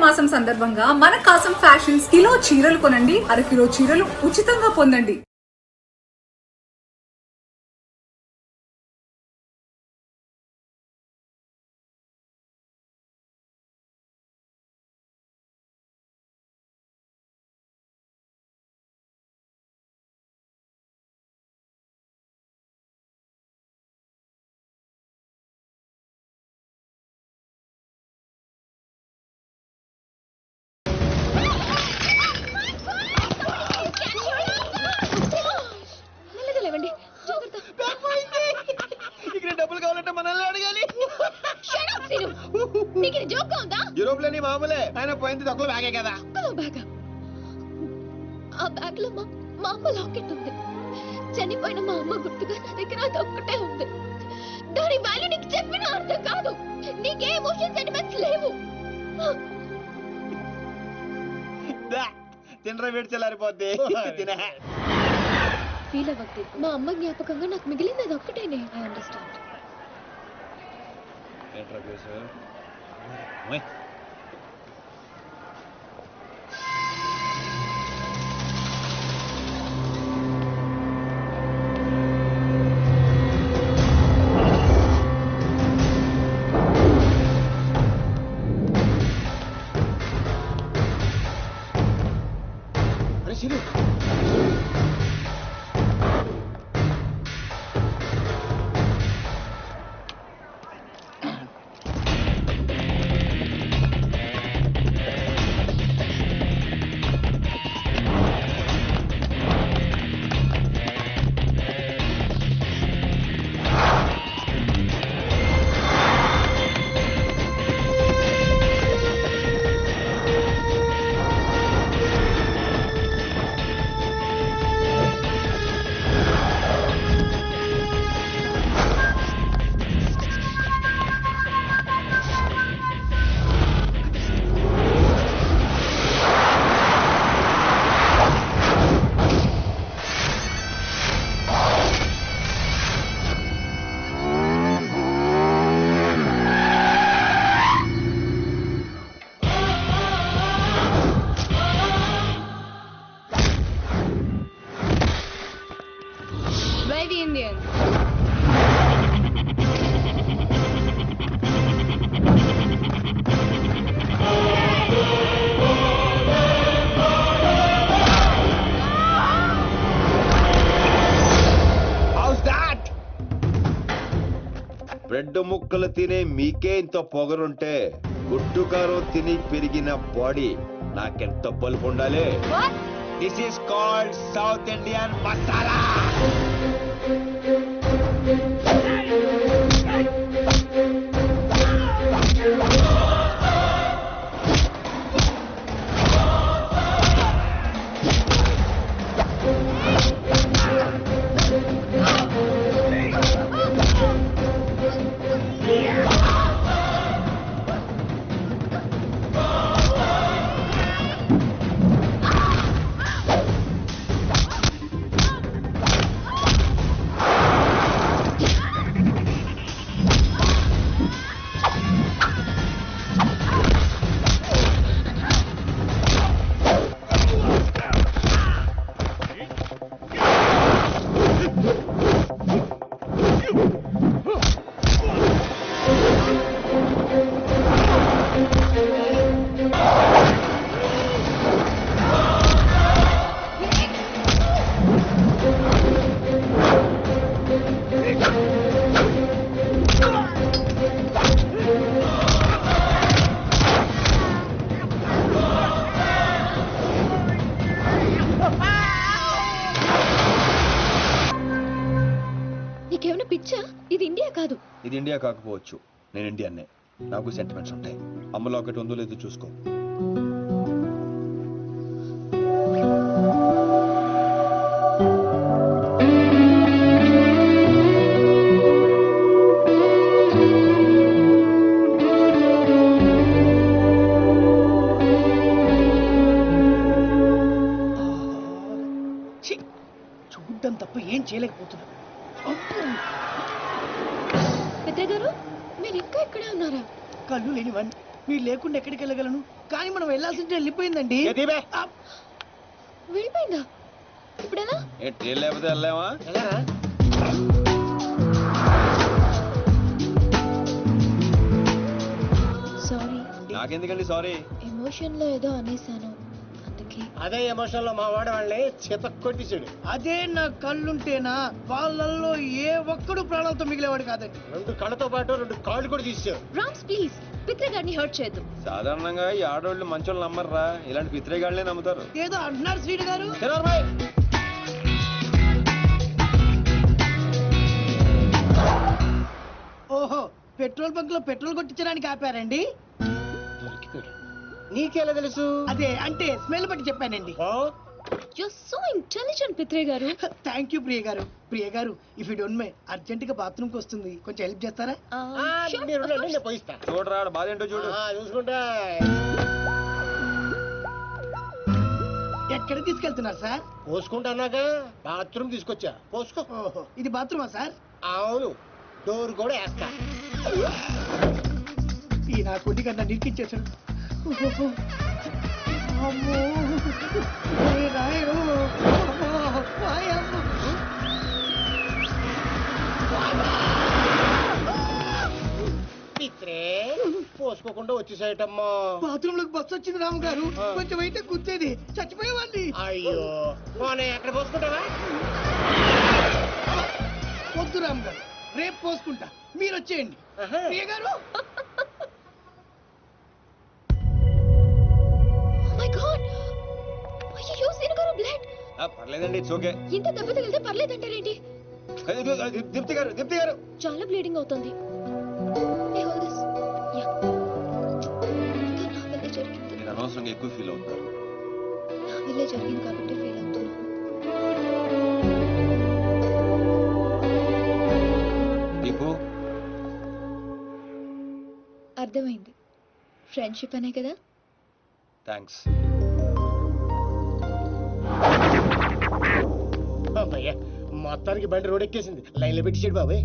మాసం సందర్భంగా మన కాసం ఫ్యాషన్స్ కిలో చీరలు కొనండి, అరకిలో చీరలు ఉచితంగా పొందండి. డబ్బులు కావాలంటే మనల్ని అడగాలి. యూరోప్ లోని మామూలే, ఆయన పోయింది దొక్కలు బ్యాగే కదా. ఆ బ్యాగ్ లో మా అమ్మ లాకెట్ ఉంది. చనిపోయిన మా అమ్మ గుర్తుగా నా దగ్గర అది ఒక్కటే ఉంది. దాని వాల్యూ నీకు చెప్పిన అర్థం కాదు. నీకే ఎమోషన్ సెంటిమెంట్స్ లేవు. తినరా వేడి చల్లారిపోద్ది. ఫీల్ అవ్వద్దు. మా అమ్మ జ్ఞాపకంగా నాకు మిగిలింది అది ఒక్కటేనే. I understand. Indians. How's that? Bread ముక్కలు తినే మీకే ఇంత పొగరుంటే గుడ్డుకారం తిని పెరిగిన బాడీ నాకెంత బలుపు ఉండాలి. This is called south Indian masala. ఇది ఇండియా కాకపోవచ్చు, నేను ఇండియన్నే. నాకు సెంటిమెంట్స్ ఉంటాయి. అమ్మలో ఒకటి ఉందో లేదో చూసుకో. చూడ్డం తప్ప ఏం చేయలేకపోతున్నా. పెద్దగారు మీరు ఇంకా ఇక్కడే ఉన్నారా? కళ్ళు లేనివన్ మీరు లేకుండా ఎక్కడికి వెళ్ళగలను కానీ మనం వెళ్ళాల్సింటే వెళ్ళిపోయిందండి ఏ దీపే? ఆ, వెళ్ళిపోయిందా ఇప్పుడు ఎలా ఏ ట్రైన్ లేకపోతే వెళ్ళావా? వెళ్ళారా? Sorry నాకెందుకండి sorry. ఎమోషన్ లో ఏదో అనేసాను అందుకే అదే ఎమోషన్ లో మా వాడు వాళ్ళని చేత కొట్టించాడు. అదే నా కళ్ళుంటేనా వాళ్ళల్లో ఏ ఒక్కడు ప్రాణాలతో మిగిలేవాడు కాదండి. 2 కళ్ళతో పాటు 2 కాళ్ళు కూడా తీసాడు. రామ్స్ ప్లీజ్ పిత్రగాడిని హర్ట్ చేయొద్దు సాధారణంగా ఈ ఆడవాళ్ళు మంచోళ్ళు నమ్మర్రా, ఇలాంటి పిత్రేగాళ్ళే నమ్ముతారు. ఏదో అంటున్నారు శ్రీడు గారు. ఓహో పెట్రోల్ బంక్ లో పెట్రోల్ కొట్టించడానికి ఆపారండి. దొరికిపోయాడు. నీకెలా తెలుసు? అదే అంటే స్మెల్ బట్టి చెప్పానండి. ఆ? యు సో ఇంటెలిజెంట్ పిత్రే గారు థ్యాంక్ యూ ప్రియ గారు. ప్రియ గారు if you don't mind urgent గా బాత్రూమ్ కి వస్తుంది, కొంచెం హెల్ప్ చేస్తారా? ఆ, ఆ, sure, మీరు of ఉండండి, course. నేను పోయిస్తా. చూడరా ఆడ బాధ ఏంటో చూడు. ఆ, చూసుకుంటా. ఎక్కడ తీసుకెళ్తున్నారు సార్? పోసుకుంటా అన్నాక బాత్రూమ్ తీసుకొచ్చా. పోసుకో. ఓహో ఇది బాత్రూమా సార్? అవును, డోర్ కూడా వేస్తా. ఈ నా కొద్ది కన్నా నిరికిచ్చేసాడు. ఓహో. అమ్మో. ఓయ్ రాయో. అమ్మో. వాయమ్మో. పిత్రే పోసుకోకుండా వచ్చేసాయటమ్మా. బాత్రూమ్ లోకి బస్సు వచ్చింది రాము గారు. కొంచెం అయితే గుర్తేది చచ్చిపోయేవాడిని. అయ్యో పోనీ ఎక్కడ పోసుకుంటావా? వద్దు రాము గారు, రేపు పోసుకుంటా, మీరు వచ్చేయండి. ఆహా. ప్రియ గారు మై గాడ్ అయ్యో సీనుగారు బ్లడ్ పర్లేదండి, ఇట్స్ ఓకే. ఇంత దెబ్బ తగిలితే పర్లేదంటారేంటి దీప్తి గారు, దీప్తి గారు. చాలా బ్లీడింగ్ అవుతుంది Hey, hold this. Yeah. ఇదంతా నా వల్లే జరిగింది. నేను అనవసరంగా ఎక్కువ ఫీల్ అవుతాను. నా వల్లే జరిగింది కాబట్టి ఫీల్ అవుతున్నాను. దీపు, అర్థమైంది. ఫ్రెండ్షిప్ అనే కదా. థ్యాంక్స్. అమ్మయ్య, మొత్తానికి బండి రోడ్ ఎక్కేసింది. లైన్లో పెట్టించాడు బాబాయ్.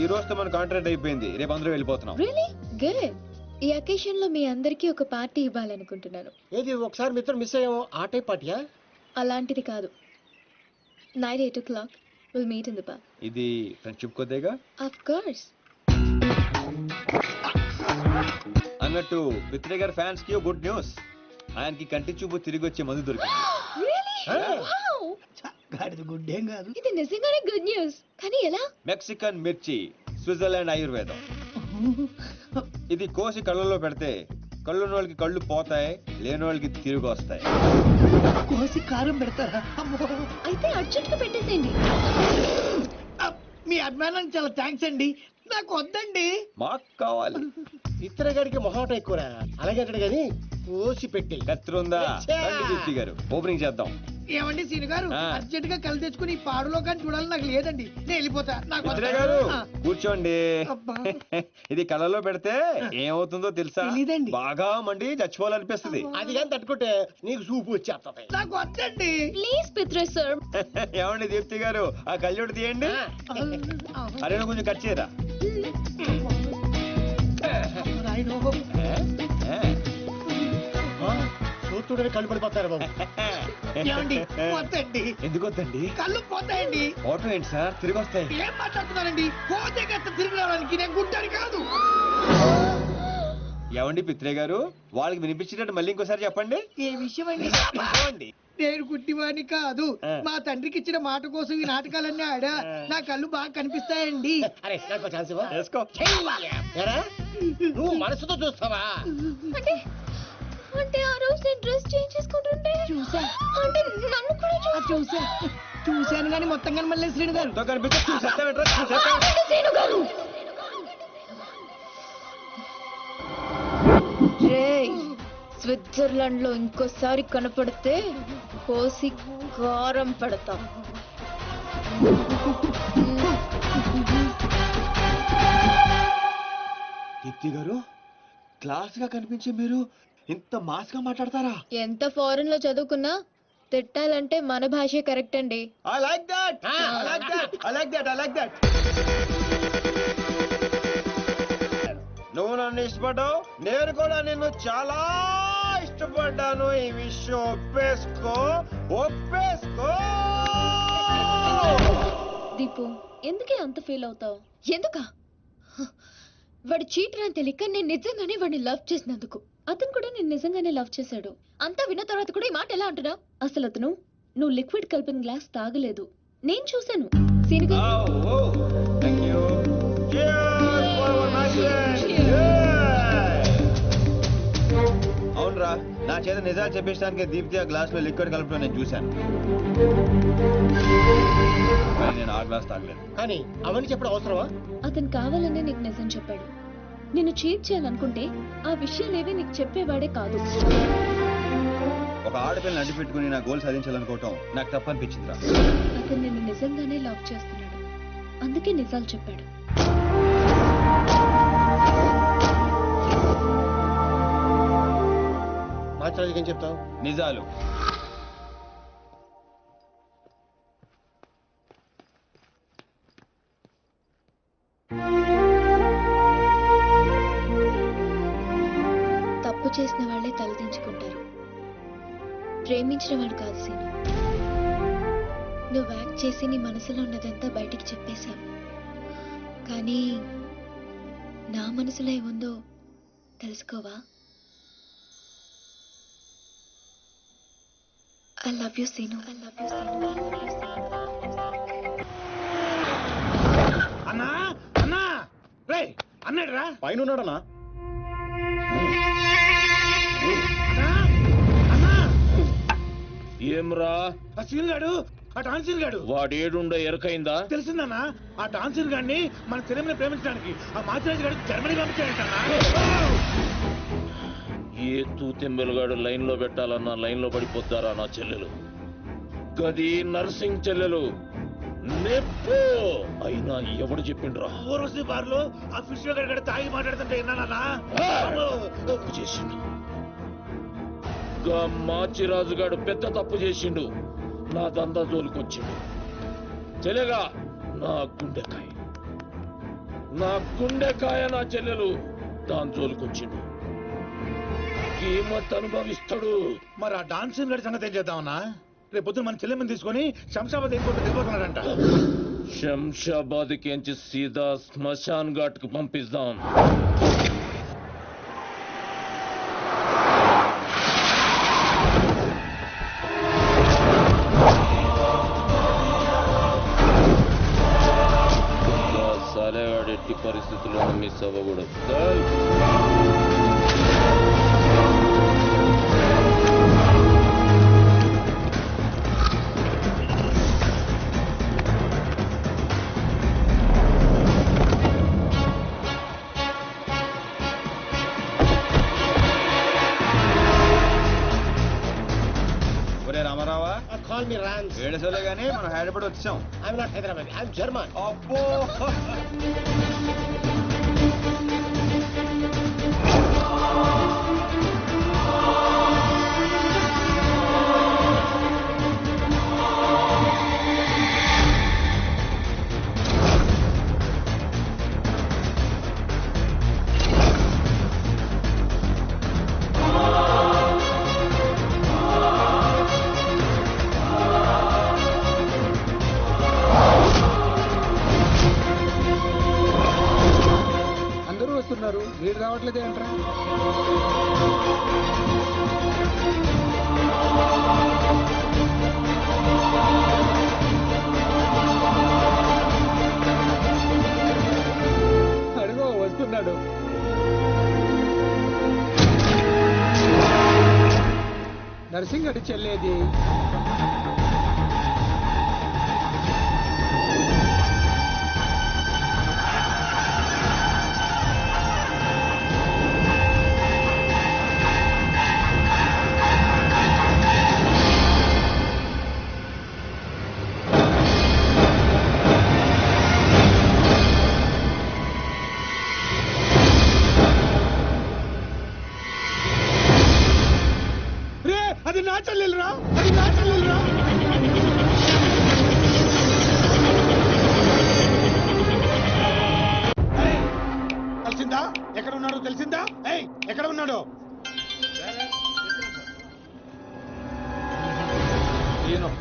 ఈ రోజుతో మన కాంట్రాక్ట్ అయిపోయింది, రేపు అందరూ వెళ్ళిపోతున్నాం. Really good. ఈ అకేషన్ లో మీ అందరికీ ఒక పార్టీ ఇవ్వాలనుకుంటున్నాను. ఏది ఒకసారి మిత్రం మిస్ అయ్యాము, ఆ టైప్ పార్టీయా? అలాంటిది కాదు. Night 8 o'clock will meet in the park. ఇది ఫ్రెండ్షిప్ కొద్దిగా ఆఫ్ కోర్స్. అన్నట్టు పిత్రే గారి ఫ్యాన్స్ కి గుడ్ న్యూస్. ఆయనకి కంటి చూపు తిరిగి వచ్చే మందు దొరికింది. Really wow. గాడిది గుడ్డేం కాదు. ఇది నిజంగానే గుడ్ న్యూస్. కానీ ఎలా? మెక్సికన్ మిర్చి, స్విట్జర్లాండ్ ఆయుర్వేదం. ఇది కోసి కళ్ళలో పెడితే కళ్ళున్న వాళ్ళకి కళ్ళు పోతాయి, లేని వాళ్ళకి తిరిగి వస్తాయి. కోసి కారం పెడతారా? అమ్మో. అయితే అర్జెంట్ గా పెట్టేసేయండి. మీ అభిమానానికి చాలా థ్యాంక్స్ అండి, నాకు వద్దండి. మాకు కావాలి. ఇతరగాడికి మొహాట ఎక్కువరా. అలాగే అంటాడు కానీ కోసి పెట్టి. కత్తిరుందా? రండి దీప్తి గారు, ఓపెనింగ్ చేద్దాం. ఏమండి సీను గారు, ఆ. అర్జెంట్ గా కళ్ళు తెచ్చుకుని ఈ పాడులో కానీ చూడాలని నాకు లేదండి. నేను వెళ్ళిపోతా, నాకు పిత్రే వద్దు. గారు ఆ, కూర్చోండి. అబ్బా. ఇది కళ్ళలో పెడితే ఏమవుతుందో తెలుసా? తెలీదండి. బాగా మండి చచ్చిపోవాలనిపిస్తుంది. అది కానీ తట్టుకుంటే నీకు చూపు వచ్చేస్తుంది. నాకు వద్దండి. ప్లీజ్ పిత్రే సార్. ఏమండి దీప్తి గారు, ఆ కళ్ళోడు తీయండి. అరే నువ్వు కొంచెం కట్ చేయరా. రాయుడు. చూస్తుండే కళ్ళు పడిపోతారు బాబు. ఏమండి వద్దండి, ఎందుకు వద్దండి? కళ్ళు పోతాయండి. ఫోటో ఏంటి సార్, తిరిగి వస్తాయి. ఏం మాట్లాడుతున్నారండి? పోతే గట్ట తిరిగి రావడానికి నేను గుడ్డని కాదు. ఏమండి పిత్రే గారు, వాళ్ళకి వినిపించేటట్టు మళ్ళీ ఇంకోసారి చెప్పండి. ఏ విషయం అండి? చెప్పండి. నేను గుడ్డివాణ్ణి కాదు. మా తండ్రికి ఇచ్చిన మాట కోసం ఈ నాటకాలన్నీ ఆడా. నా కళ్ళు బాగా కనిపిస్తాయండి. అరే నాకు ఛాన్స్ ఇవ్వ. వేసుకో. ఎరా, నువ్వు మనసుతో చూస్తావా? అంటే అంటే ఆ రోజు నేను డ్రెస్ చేంజ్ చేసుకుంటుంటే చూసా అంటే నన్ను కూడా చూశాను కానీ మొత్తం కనమల్లే శ్రీను గారు. సీను గారు స్విట్జర్లాండ్ లో ఇంకోసారి కనపడితే కోసి కారం పెడతాం. దీప్తి గారు, క్లాస్ గా కనిపించే మీరు ఇంత మాస్ గా మాట్లాడతారా? ఎంత ఫారెన్ లో చదువుకున్నా తిట్టాలంటే మన భాషే కరెక్ట్ అండి. I like that. I like that. I like that. I like that. నువ్వు నన్ను ఇష్టపడ్డావు, నేను కూడా నిన్ను చాలా ఇష్టపడ్డాను. ఈ విషయం ఒప్పేసుకో. దీపు ఎందుకే అంత ఫీల్ అవుతావు? ఎందుకా? వాడు చీటర్ అని తెలియక నేను నిజంగానే వాడిని లవ్ చేసినందుకు. అతను కూడా నేను నిజంగానే లవ్ చేశాడు. అంతా విన్న తర్వాత కూడా ఈ మాట ఎలా అంటున్నావు? అసలు అతను నువ్వు లిక్విడ్ కలిపిన గ్లాస్ తాగలేదు, నేను చూశాను. సీనుగా Thank you. Cheers for our my friend. అవునరా, నా చేత నిజాలు చెప్పేయడానికి దీప్తి ఆ గ్లాస్ లో లిక్విడ్ కలపడం నేను చూశాను. కానీ నేను ఆ గ్లాస్ తాగలేదు. కానీ అవన్నీ చెప్పడం అవసరమా? అతను కావాలనే నీకు నిజం చెప్పాడు. నిన్ను చీట్ చేయాలనుకుంటే ఆ విషయాలేవి నీకు చెప్పేవాడే కాదు. ఒక ఆడపిల్లని అడ్డు పెట్టుకుని నా గోల్ సాధించాలనుకోవటం నాకు తప్పనిపించిందిరా. అతను నిన్ను నిజంగానే లవ్ చేస్తున్నాడు, అందుకే నిజాలు చెప్పాడు. మాట్లాడేది ఏం చెప్తావు? నిజాలు. తప్పు చేసిన వాళ్ళే తలదించుకుంటారు, ప్రేమించిన వాడు కాదు సీను. నువ్వు యాక్ట్ చేసి నీ మనసులో ఉన్నదంతా బయటికి చెప్పేశావు, కానీ నా మనసులో ఏముందో తెలుసుకోవా? I love you, Sinu. I love you, Sinu. I love you, Sinu. అన్నా అన్నా రే అన్నాడు రా పైన ఉన్నాడనా? అన్నా ఏమ్రా ఆ సీన్ గాడు, ఆ టాన్సీన్ గాడు వాడేడుండో ఎరకైందా? తెలిసిందన్నా. ఆ టాన్సీన్ గాడిని మన సినిమాని ప్రేమించడానికి ఆ మాచిరాజు గారు జర్మనీ పంపించాడంటన్నా. ఏ తూతెంబెలుగాడు లైన్ లో పెట్టాలన్నా లైన్ లో పడిపోతారా నా చెల్లెలు? గది నర్సింగ్ చెల్లెలు నెప్పు అయినా ఎవడు చెప్పిండ్రా? ఊర్వశి బార్లో ఆ ఫిష్ గారు తాగి మాట్లాడుతుంటే విన్నానన్నా. తప్పు చేసిండు. మాచిరాజుగాడు పెద్ద తప్పు చేసిండు, నా దందా జోలికొచ్చిండు. చెల్లెగా నా గుండెకాయ నా చెల్లెలు దాని జోలికొచ్చిండు. కీమత్ అనుభవిస్తాడు. మరి ఆ డాన్సీన్ గారి సంగతి ఏం చేద్దామన్నా? రేపు పొద్దున మన చెల్లెమ్మని తీసుకొని శంషాబాద్ ఎయిర్పోర్ట్ వెళ్ళిపోతున్నాడంట. శంషాబాద్ కించి సీదా శ్మశాన్ ఘాట్ కు పంపిస్తాం. సాలేగాడు ఎట్టి పరిస్థితుల్లో మిస్ అవ్వకూడదు. రామారావా, కాల్ మీ రాన్స్. ఏడుసోలే గానీ మనం హైదరాబాద్ వచ్చాం. I'm not Hyderabad, I'm German. అబ్బో, వీడు రావట్లేదు ఏంట్రా? అడుగు వస్తున్నాడు. నరసింగడి చెల్లేది. అది నా చెల్లెలురా, అది నా చెల్లెలురా. తెలిసిందా ఎక్కడ ఉన్నాడో? తెలిసిందా? ఏయ్, ఎక్కడ ఉన్నాడో? తీయను,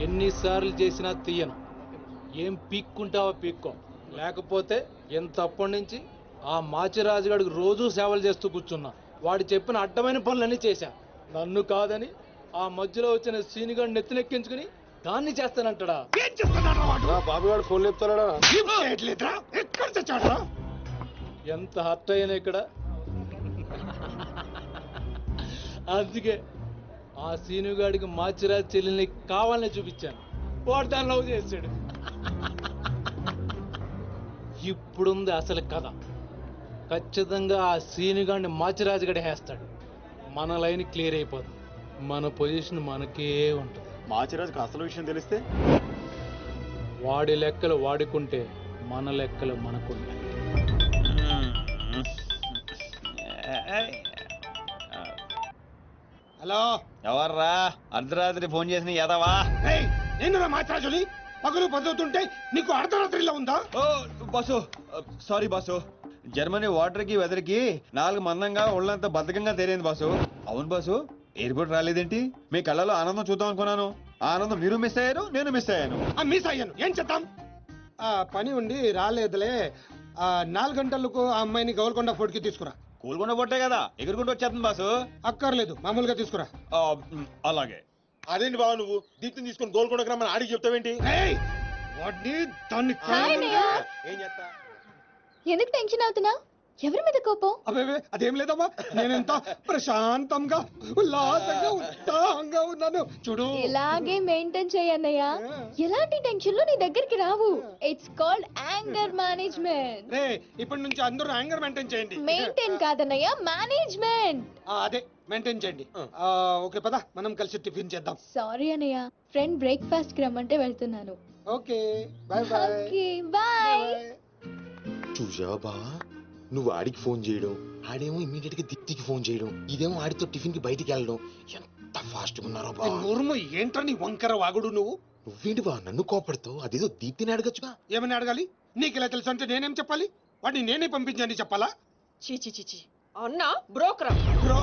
ఎన్నిసార్లు చేసినా తీయను. ఏం పీక్కుంటావో పీక్కో, లేకపోతే ఎంత అప్పటి నుంచి ఆ మాచిరాజుగాడికి రోజూ సేవలు చేస్తూ కూర్చున్నా. వాడు చెప్పిన అడ్డమైన పనులన్నీ చేశా. నన్ను కాదని ఆ మధ్యలో వచ్చిన సీనిగాడిని నెత్తినెక్కించుకుని దాన్ని చేస్తానంటాడా? ఏం చేస్తున్నాడు వాడు? బాబుగాడు ఫోన్ లేపుతాడా? ఏం చేయట్లేదురా? ఎక్కడ తెచ్చాడురా? ఎంత హర్ట్ అయ్యాను ఇక్కడ. అందుకే ఆ సీనుగాడికి మాచిరాజు చెల్లెల్ని కావాలని చూపించాను. వాడు దాన్ని లవ్ చేశాడు. ఇప్పుడుంది అసలు కథ. ఖచ్చితంగా ఆ సీనుగాడిని మాచిరాజు గడి వేస్తాడు. మన లైన్ క్లియర్ అయిపోతుంది. మన పొజిషన్ మనకే ఉంటుంది. మాచిరాజుకి అసలు విషయం తెలిస్తే వాడి లెక్కలు వాడుకుంటే మన లెక్కలు మనకుంటాయి. హలో, ఎవర్రా అర్ధరాత్రి ఫోన్ చేసిన ఎదవా? ఏయ్, నేను మాట్లాడుని పగలు పదువుతుంటే నీకు అర్ధరాత్రిలో ఉందా? Oh boss, sorry boss. Germany water కి వెదర్ కి 4 మందంగా ఒళ్ళంతా బద్ధకంగా తేలింది బాసు. అవును బాసు, ఎయిర్పోర్ట్ రాలేదేంటి? మీ కళ్ళలో ఆనందం చూద్దాం అనుకున్నాను. ఆనందం మీరు మిస్ అయ్యారు, నేను మిస్ అయ్యాను. మిస్ అయ్యాను, ఏం చేద్దాం? పని ఉండి రాలేదులే. 4 గంటలకు ఆ అమ్మాయిని గౌల్కొండ ఫోర్ట్ కి తీసుకురా. కూలుకుండా పొట్టే కదా ఎగురుకుంటూ వచ్చేస్తుంది బాసు. అక్కర్లేదు, మామూలుగా తీసుకురా. అలాగే. అదేంటి బావ నువ్వు దీప్తిని తీసుకొని గోల్కొండకు రమ్మని ఆడికి చెప్తావేంటి? ఏయ్, వాడిని దాన్ని హాయ్ అన్నయ్య. ఏం చేస్తా? ఎందుకు టెన్షన్ అవుతున్నా? ఎవరి మీద కోపం? అబే అదేం లేదమ్మా, నేనెంత ప్రశాంతంగా ఉల్లాసంగా ఉత్సాహంగా ఉన్నాను చూడు. ఇలాగే మెయింటైన్ చేయన్నయ్య. ఎలాంటి టెన్షన్లు నీ దగ్గరికి రావు. It's called anger management. రే, ఇప్పటి నుంచి అందరూ యాంగర్ మెయింటైన్ చేయండి. మెయింటైన్ కాదన్నయ్య, మేనేజ్మెంట్. అదే మెయింటైన్ చేయండి. ఓకే, పద మనం కలిసి టిఫిన్ చేద్దాం. సారీ అన్నయ్య, ఫ్రెండ్ బ్రేక్ఫాస్ట్ కి రమ్మంటే వెళ్తున్నాను. Okay, bye bye. Okay bye. చూసావా బావా, నువ్వు ఆడికి ఫోన్ చేయడం, ఆడేమో ఇమ్మీడియట్ గా దీప్తికి ఫోన్ చేయడం, ఇదేమో ఆడితో టిఫిన్ కి బయటికి వెళ్ళడం. ఎంత ఫాస్ట్ గా ఉన్నారో బా. నోరుము ఏంట్రా నీ వంకర వాగుడు నువ్వు? నువ్వేంటి బా నన్ను కోపడతావు? అదేదో దీప్తిని అడగచ్చుగా. ఏమని అడగాలి? నీకు ఇలా తెలుసు అంటే నేనేం చెప్పాలి? వాడిని నేనే పంపించని చెప్పాలా? చీచి చీచి అన్నా బ్రోకరా? బ్రో,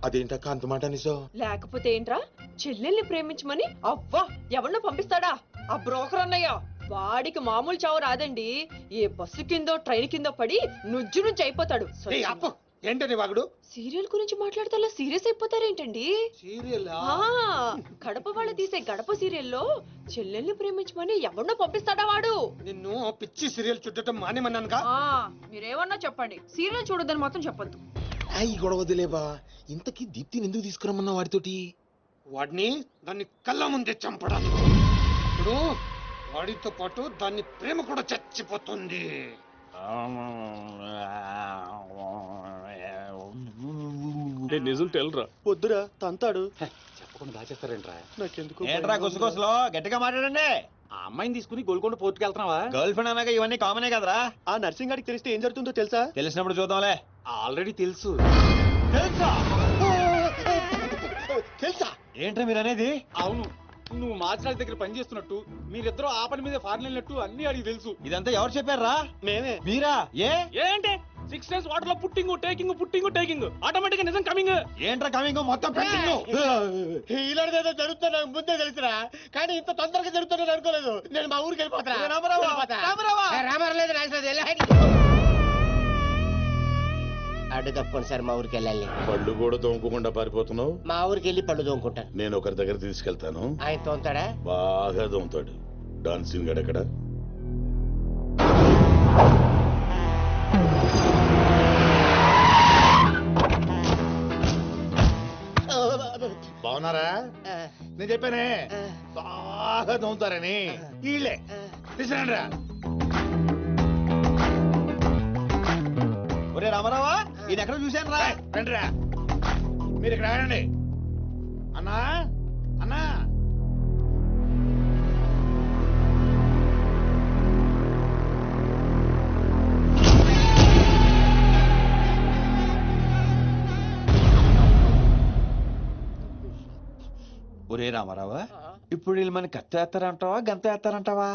అదేంటక్క అంత మాట నిజో? లేకపోతే ఏంట్రా, చెల్లెల్ని ప్రేమించమని అవ్వా ఎవరినో పంపిస్తాడా ఆ బ్రోకర్ అన్నయ్య? వాడికి మామూలు చావు రాదండి. ఏ బస్సు కిందో ట్రైన్ కిందో పడి నుజ్జు నుంచి అయిపోతాడు. ఏయ్ అప్పు, ఏంటని వాగుడు? సీరియల్ గురించి మాట్లాడితే అలా సీరియస్ అయిపోతారేంటండి? సీరియల్ కడప వాళ్ళు తీసే గడప సీరియల్లో చెల్లెల్ని ప్రేమించమని ఎవరినో పంపిస్తాడా వాడు? నిన్ను పిచ్చి సీరియల్ చుట్టడం మానేమన్నానుగా. మీరేమన్నా చెప్పండి, సీరియల్ చూడదని మాత్రం చెప్పొద్దు. ఈ గొడవ వదిలేబా. ఇంతకీ దీప్తిని ఎందుకు తీసుకురమ్మన్నా వాడితోటి? వాడిని దాన్ని కళ్ళ ముందే చంపడానికి. ఇప్పుడు వాడితో పాటు దాన్ని ప్రేమ కూడా చచ్చిపోతుంది. నిజం తెలరా? వద్దురా తంతాడు. చెప్పకుండా దాచేస్తారేంట్రా? నాకెందుకు ఏంట్రా గుసగుసలో గట్టిగా మాట్లాడండి. ఆ అమ్మాయిని తీసుకుని గోల్కొండ పోర్టుకి వెళ్తున్నావా? గర్ల్ ఫ్రెండ్ అన్నాక ఇవన్నీ కామనే కదరా. ఆ నర్సింగ్ గారికి తెలిస్తే ఏం జరుగుతుందో తెలుసా? తెలిసినప్పుడు చూద్దాంలే. ఆల్రెడీ తెలుసు. తెలుసా? తెలుసా? ఏంట్రా మీరు అనేది? అవును, నువ్వు మాచిరాజు దగ్గర పని చేస్తున్నట్టు, మీరిద్దరూ ఆ పని మీద ఫారెన్ వెళ్ళినట్టు అన్ని అడిగి తెలుసు. ఇదంతా ఎవరు చెప్పారా? మేమే. మీరా? ఏ ఏంటి 6 days వాటర్ లో పుట్టింగ్ టేకింగ్ ఆటోమేటిక్ గా నిజం కమింగ్. ఏంట్రా కమింగ్ మొత్తం పెట్టింగ్? ఇలాంటిదేదో జరుగుతున్నా నాకు ముందే తెలుసురా, కానీ ఇంత తొందరగా జరుగుతుందని అనుకోలేదు. నేను మా ఊరికి వెళ్ళిపోతా. అడ్డు తప్పండి సార్, మా ఊరికి వెళ్ళాలి. పళ్ళు కూడా తోముకోకుండా పారిపోతున్నావు. మా ఊరికి వెళ్ళి పళ్ళు తోముకుంటాను. నేను ఒకరి దగ్గర తీసుకెళ్తాను, ఆయన తోముతాడా? బాగా తోముతాడు. డాన్సింగ్ గడెక్కడ? బాగున్నారా? నేను చెప్పానే బాగా తోముతారని. వీళ్ళే తీసుకురండిరా. ఒరే రామారావా, ఇది ఎక్కడ చూశాను రా. రండిరా, మీరు ఇక్కడ ఆగండి. అన్నా అన్నా, ఒరే రామారావా, ఇప్పుడు వీళ్ళు మన కత్తేస్తారంటావా గంత వేస్తారంటావా?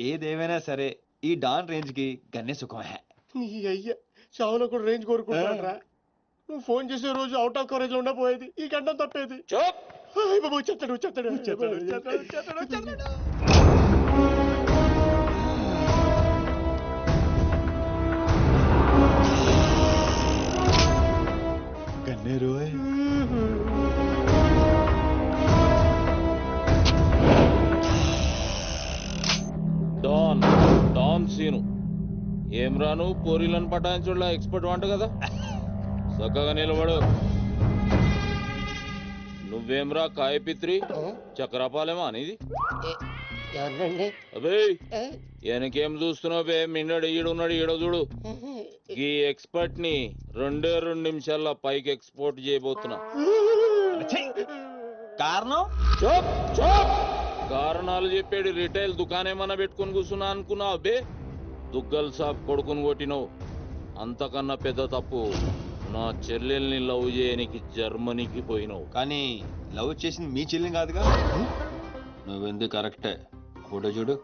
ఏదేమైనా సరే ఈ డాన్ రేంజ్ కి గన్నే సుఖమే. నీ అయ్యా చావులో కూడా రేంజ్ కోరుకుంటారా? నువ్వు ఫోన్ చేసే రోజు అవుట్ ఆఫ్ కవరేజ్ లో ఉండపోయేది, ఈ గంట తప్పేది. చెత్తడు చెత్తడు చెత్తడు. గన్నేరు డాన్ డాన్ సీను ఏం రాను పోరీలను పటాయించుడులా ఎక్స్పర్ట్ వంట కదా. చక్కగా నిలబడు. నువ్వేమ్రా కాయపిత్రి చక్రపాలేమా అనేది? ఎవరండి? అబే వెనకేం చూస్తున్నావు బే? మిన్నడు ఈడున్నాడు, ఈడో చూడు. ఈ ఎక్స్పర్ట్ ని 2 నిమిషాల్లో పైకి ఎక్స్పోర్ట్ చేయబోతున్నా. కారణం చూప్ చూప్. కారణాలు చెప్పాడు. రిటైల్ దుకాణేమన్నా పెట్టుకుని కూర్చున్నా అనుకున్నావు బే? దుగ్గల్ సాబ్ కొడుకుని కొట్టినవు. అంతకన్నా పెద్ద తప్పు నా చెల్లెల్ని లవ్ చేయనికి జర్మనీకి పోయినావు. కానీ లవ్ చేసింది మీ చెల్లి కాదుగా. నువ్వెందుకు కరెక్టే. ఫోటో చూడు.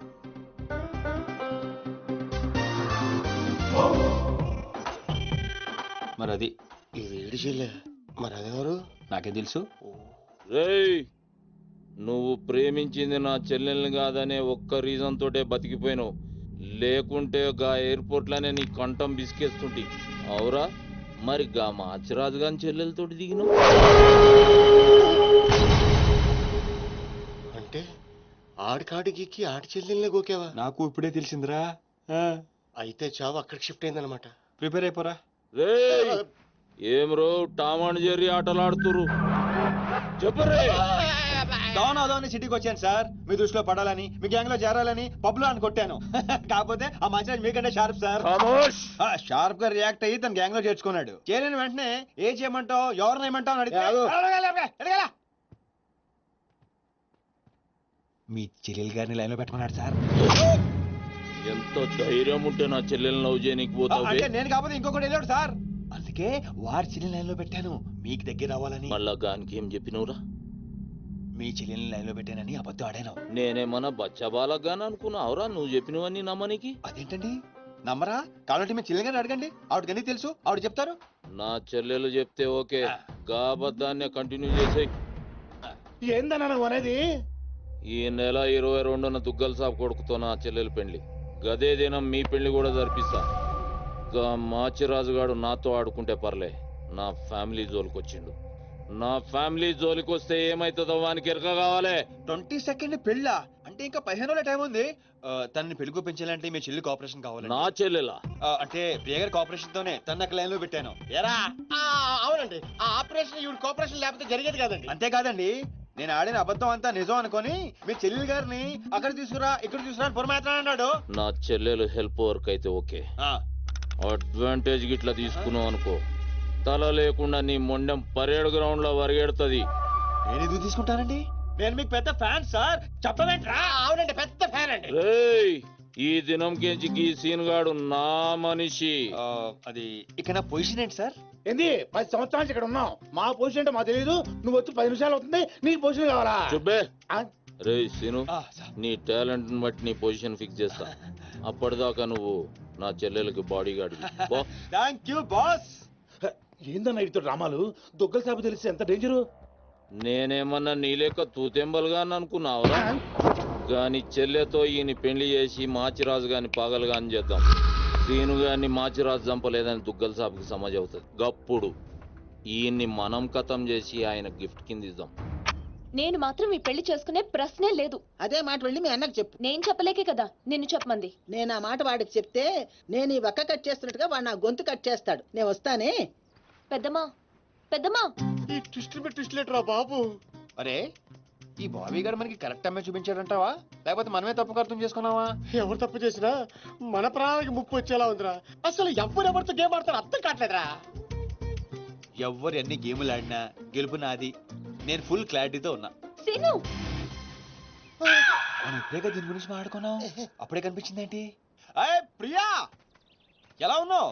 మరి అది ఈ వేడి చెల్లె, మరి అదెవరు? నాకే తెలుసు. రేయ్, నువ్వు ప్రేమించింది నా చెల్లెల్ని కాదనే ఒక్క రీజన్ తోటే బతికిపోయినావు. లేకుంటే గా ఎయిర్పోర్ట్ లోనే నీ కంఠం బిసికేస్తుంటి. అవురా? మరి గా మాచిరాజు గాని చెల్లెలతోటి దిగినావు. అంటే ఆడికాడికి ఆడి చెల్లెల్ని గోకేవా? నాకు ఇప్పుడే తెలిసిందిరా. అయితే చావు అక్కడికి షిఫ్ట్ అయిందనమాట. ప్రిపేర్ అయిపోరా. రేయ్, ఏం రో టామ్ అండ్ జెర్రీ ఆటలాడుతురు? చెప్పరే. డౌన్ అవుదామని సిటీకి వచ్చాను సార్, మీ దృష్టిలో పడాలని, మీ గ్యాంగ్ లో చేరాలని పబ్ లో అని కొట్టాను. కాకపోతే ఆ మధ్య మీకంటే షార్ప్ సార్. షార్ప్ గా రియాక్ట్ అయ్యి తన గ్యాంగ్ లో చేర్చుకున్నాడు. చేరిన వెంటనే ఏం చేయమంటావు, ఎవరిని ఏమంటావు అని అడిగితే మీ చెల్లెలు గారిని లైన్ లో పెట్టుకున్నాడు సార్. ఎంత ధైర్యం ఉంటే నా చెల్లెల్ని లవ్ చేయనీకి పోతావు? అంటే నేను కాకపోతే ఇంకొకటి వెళ్ళాడు సార్, అందుకే వారి చెల్లెలు లైన్ లో పెట్టాను మీకు దగ్గర రావాలని. మళ్ళా గానికి ఏం చెప్పినవురా? మీ చెల్లెల్ని లైన్ లో పెట్టానని అబద్ధం ఆడాను. నేనేమన్నా బచ్చబాలగాని అనుకున్నావురా నువ్వు చెప్పినవన్నీ నమ్మనికి? అదేంటండి నమ్మరా? కాబట్టి మీ చెల్లెలు గారిని అడగండి, ఆవిడకి అన్ని తెలుసు, ఆవిడ చెప్తారు. నా చెల్లెలు చెప్తే ఓకే, గా అబద్ధాన్ని కంటిన్యూ చేసేయి. ఏందన్నా నువ్వు అనేది? ఈ నెల 22న దుగ్గల్ సాబ్ కొడుకుతో నా చెల్లెలు పెళ్లి. గదే దినం మీ పెళ్లి కూడా జరిపిస్తా. గా మాచిరాజుగాడు నాతో ఆడుకుంటే పర్లే, నా ఫ్యామిలీ జోలికొచ్చిండు. నా ఫ్యామిలీ జోలికొస్తే ఏమైతుందో వానికి ఎరక కావాలి. 22nd పెళ్ళా? అంటే ఇంకా 15 రోజుల టైం ఉంది. తనని పెళ్లికి పెంచాలంటే మీ చెల్లి కోఆపరేషన్ కావాలి. నా చెల్లెలా? అంటే ప్రియ గారి కోఆపరేషన్ తోనే తన లైన్ లో పెట్టాను. ఎరా? అవునండి, ఆ ఆపరేషన్ ఈవిడ కోఆపరేషన్ లేకపోతే జరిగేది కాదండి. అంతేకాదండి, నేను ఆడిన అబద్ధం అంతా నిజం అనుకొని మీ చెల్లెలు గారిని అక్కడ తీసుకురా ఇక్కడ తీసుకురా అని పొరమాత్రం అన్నాడు. నా చెల్లెలు హెల్ప్ వర్క్ అయితే ఓకే, అడ్వాంటేజ్ గిట్లా తీసుకున్నావు అనుకో, తల లేకుండా నీ మొండెం పరేడ్ గ్రౌండ్ లో వరిగెడుతుంది. నేను ఎందుకు తీసుకుంటానండి? నేను మీకు పెద్ద ఫ్యాన్ సార్, చెప్పవేంట్రా? అవునండి, పెద్ద ఫ్యాన్ అండి. రేయ్, ఈ దినం కించి ఈ సీన్ గాడు నా మనిషి. అది ఇక నా పొజిషన్ ఏంటి సార్? ఏంది 10 సంవత్సరాలు ఇక్కడ ఉన్నాం, మా పొజిషన్ అంటే మాకు తెలియదు. నువ్వు వచ్చి 10 నిమిషాలు అవుతుంది, నీకు పొజిషన్ కావాలా? చుబ్బే. రేయ్ సీను, నీ టాలెంట్ బట్టి నీ పొజిషన్ ఫిక్స్ చేస్తా. అప్పటిదాకా నువ్వు నా చెల్లెలకి body guard. Thank you boss. ఏందన్నా ఇటు రామాలు? దుగ్గల సాబు తెలిసి ఎంత డేంజరు? నేనేమన్నా నీ లెక్క తూతెంబలుగా అనుకున్నావురా? గాని చెల్లెతో ఈయన పెళ్లి చేసి మాచిరాజు గాని పాగలు గాని చేద్దాం. సీను గాని మాచిరాజు చంపలేదని దుగ్గల సాబుకి సమాజ్ అవుతుంది. గప్పుడు ఈయన్ని మనం కథం చేసి ఆయన గిఫ్ట్ కింద ఇద్దాం. నేను మాత్రం ఈ పెళ్లి చేసుకునే ప్రశ్నే లేదు. అదే మాట వెళ్ళి మీ అన్నకు చెప్పు. నేను చెప్పలేకే కదా నిన్ను చెప్పమంది. నేను ఆ మాట వాడికి చెప్తే నేను ఈ వక్క కట్ చేస్తున్నట్టుగా వాడు నా గొంతు కట్ చేస్తాడు. నేను వస్తానే. పెద్దమ్మా, పెద్దమ్మా, ఈ ట్విస్ట్ ట్విస్ట్ లేటరా బాబు. అరే ఈ బాబీ గారు మనకి కరెక్ట్ అమ్మాయి చూపించాడంటావా లేకపోతే మనమే తప్పు అర్థం చేసుకున్నావా? ఎవరు తప్పు చేసినా మన ప్రాణానికి ముప్పు వచ్చేలా ఉందిరా. అసలు ఎవరెవరితో గేమ్ ఆడతారు అర్థం కావట్లేదురా. ఎవ్వరు ఎన్ని గేములు ఆడినా గెలుపు నాది. నేను ఫుల్ క్లారిటీతో ఉన్నా. సీను మనం ఇప్పుడేగా దీని గురించి మాట్లాడుకున్నాం, అప్పుడే కనిపించిందేంటి? అయ్య ప్రియా, ఎలా ఉన్నావు?